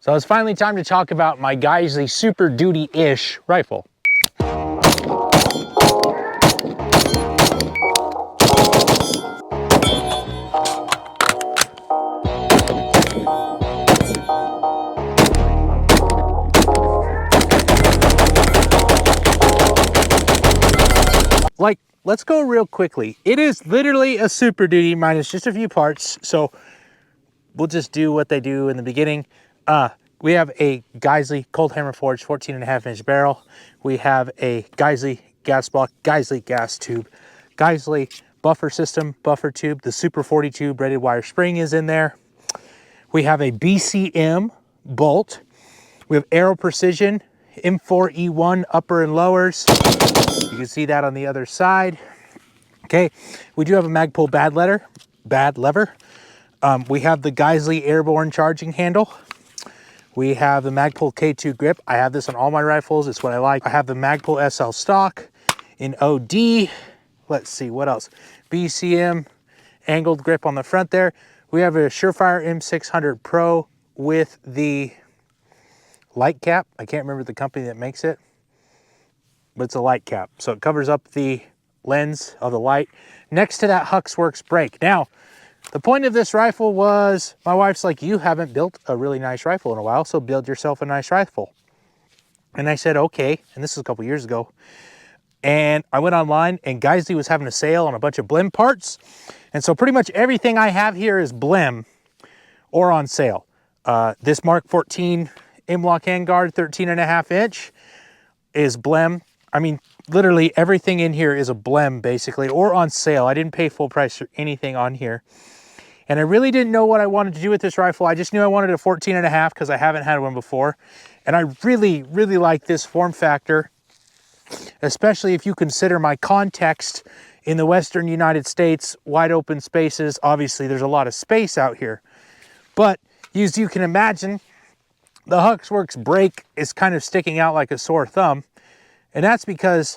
So it's finally time to talk about my Geissele Super Duty-ish rifle. Let's go real quickly. It is literally a Super Duty minus just a few parts. So we'll just do what they do in the beginning. We have a Geissele cold hammer forged 14.5-inch barrel. We have a Geissele gas block, Geissele gas tube, Geissele buffer system, buffer tube. The Super 42 braided wire spring is in there. We have a BCM bolt. We have Aero Precision M4E1 upper and lowers. You can see that on the other side. Okay, we do have a Magpul bad lever. We have the Geissele airborne charging handle. We have the Magpul K2 grip. I have this on all my rifles. It's what I like. I have the Magpul SL stock in OD. Let's see, what else? BCM angled grip on the front there. We have a Surefire M600 Pro with the light cap. I can't remember the company that makes it, but it's a light cap. So it covers up the lens of the light. Next to that Huxworks brake. Now, the point of this rifle was, my wife's like, you haven't built a really nice rifle in a while, so build yourself a nice rifle. And I said, okay. And this is a couple years ago. And I went online and Geissele was having a sale on a bunch of blim parts. And so pretty much everything I have here is blim or on sale. This Mark 14 M-Lock handguard, 13.5-inch is blim. I mean, literally everything in here is a blim basically, or on sale. I didn't pay full price for anything on here. And I really didn't know what I wanted to do with this rifle. I just knew I wanted a 14.5 because I haven't had one before. And I really, really like this form factor, especially if you consider my context in the Western United States, wide open spaces. Obviously, there's a lot of space out here. But as you can imagine, the Huxworks brake is kind of sticking out like a sore thumb. And that's because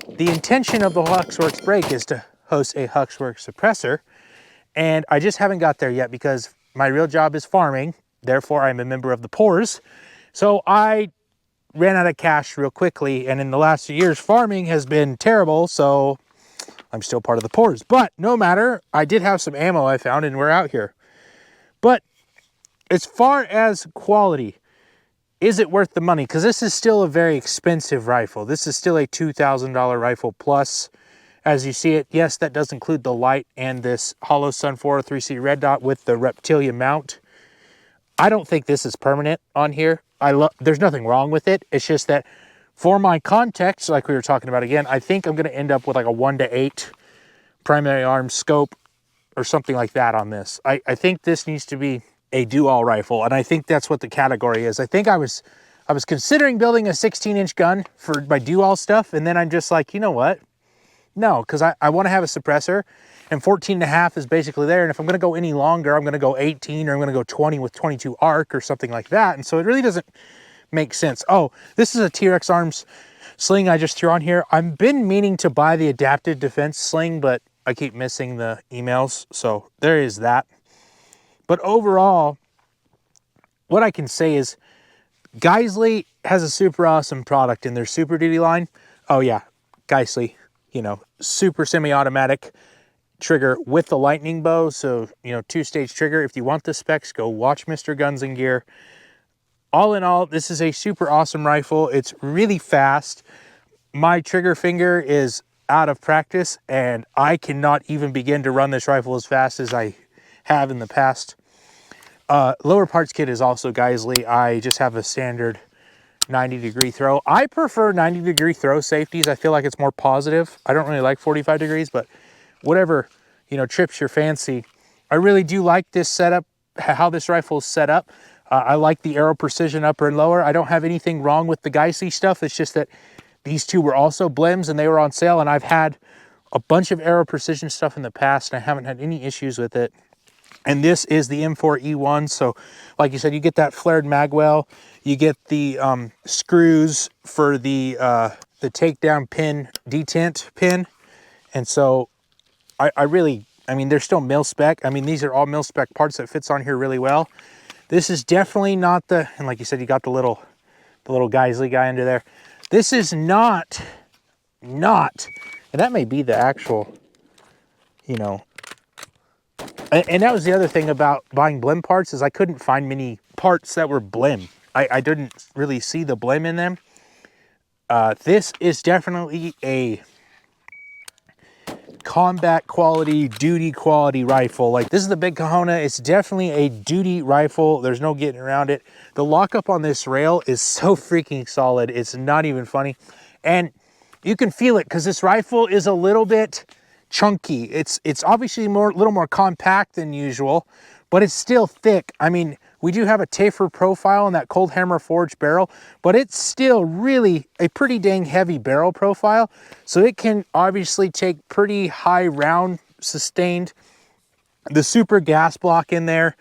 the intention of the Huxworks brake is to host a Huxworks suppressor. And I just haven't got there yet because my real job is farming. Therefore, I'm a member of the Poors. So I ran out of cash real quickly. And in the last few years, farming has been terrible. So I'm still part of the Poors. But no matter, I did have some ammo I found and we're out here. But as far as quality, is it worth the money? Because this is still a very expensive rifle. This is still a $2,000 rifle plus. As you see it, yes, that does include the light and this Hollow Sun 403C red dot with the Reptilia mount. I don't think this is permanent on here. There's nothing wrong with it. It's just that for my context, like we were talking about again, I think I'm going to end up with like a 1:8 primary arm scope or something like that on this. I think this needs to be a do-all rifle, and I think that's what the category is. I think I was considering building a 16-inch gun for my do-all stuff, and then I'm just like, you know what? No, because I want to have a suppressor, and 14.5 is basically there, and if I'm going to go any longer, I'm going to go 18, or I'm going to go 20 with 22 arc or something like that, and so it really doesn't make sense. Oh, this is a T-Rex Arms sling I just threw on here. I've been meaning to buy the adaptive defense sling, but I keep missing the emails, so there is that. But overall, what I can say is Geissele has a super awesome product in their Super Duty line. Oh yeah, Geissele, you know, super semi-automatic trigger with the lightning bow. So, you know, 2-stage trigger. If you want the specs, go watch Mr. Guns and Gear. All in all, this is a super awesome rifle. It's really fast. My trigger finger is out of practice and I cannot even begin to run this rifle as fast as I have in the past. Lower parts kit is also Geissele. I just have a standard 90-degree throw. I prefer 90-degree throw safeties. I feel like it's more positive. I don't really like 45 degrees, but whatever, you know, trips your fancy. I really do like this setup, how this rifle is set up. I like the Aero Precision upper and lower. I don't have anything wrong with the Geissele stuff. It's just that these two were also blims and they were on sale, and I've had a bunch of Aero Precision stuff in the past and I haven't had any issues with it. And this is the M4E1. So like you said, you get that flared magwell, you get the screws for the takedown pin, detent pin. And so I mean, they're still mil spec. I mean, these are all mil spec parts that fits on here really well. This is definitely not the, and like you said, you got the little Geissele guy under there. This is not, and that may be the actual, you know, and that was the other thing about buying blim parts, is I couldn't find many parts that were blim. I didn't really see the blim in them. This is definitely a combat quality, duty quality rifle. Like, this is the Big Kahuna. It's definitely a duty rifle. There's no getting around it. The lockup on this rail is so freaking solid. It's not even funny. And you can feel it because this rifle is a little bit chunky. It's obviously a little more compact than usual, but it's still thick. I mean, we do have a taper profile in that cold hammer forged barrel, but it's still really a pretty dang heavy barrel profile. So it can obviously take pretty high round sustained. The super gas block in there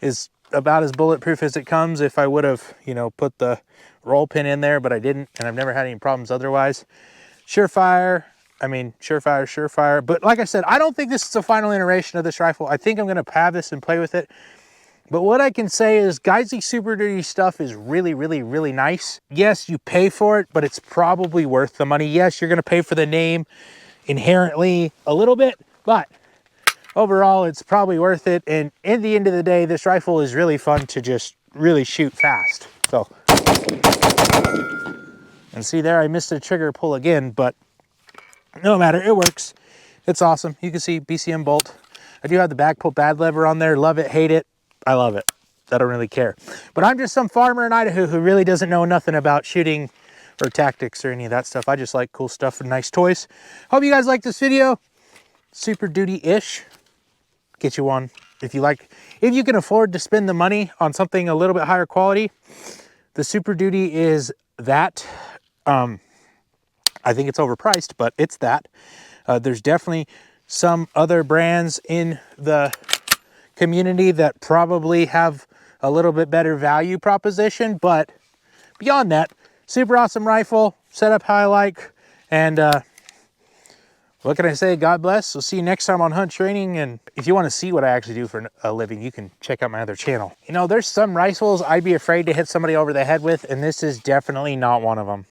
is about as bulletproof as it comes. If I would have, you know, put the roll pin in there, but I didn't, and I've never had any problems otherwise. Surefire. I mean, surefire. But like I said, I don't think this is the final iteration of this rifle. I think I'm going to have this and play with it. But what I can say is Geissele Super Duty stuff is really, really, really nice. Yes, you pay for it, but it's probably worth the money. Yes, you're going to pay for the name inherently a little bit, but overall, it's probably worth it. And in the end of the day, this rifle is really fun to just really shoot fast. So, and see there, I missed the trigger pull again, but no matter, it works. It's awesome. You can see BCM bolt. I do have the back pull bad lever on there. Love it, hate it. I love it. I don't really care. But I'm just some farmer in Idaho who really doesn't know nothing about shooting or tactics or any of that stuff. I just like cool stuff and nice toys. Hope you guys like this video. Super Duty-ish. Get you one. If you can afford to spend the money on something a little bit higher quality, the Super Duty is that. I think it's overpriced, but it's that. There's definitely some other brands in the community that probably have a little bit better value proposition, but beyond that, super awesome rifle, set up how I like, and what can I say? God bless. We'll see you next time on Hunt Training, and if you want to see what I actually do for a living, you can check out my other channel. You know, there's some rifles I'd be afraid to hit somebody over the head with, and this is definitely not one of them.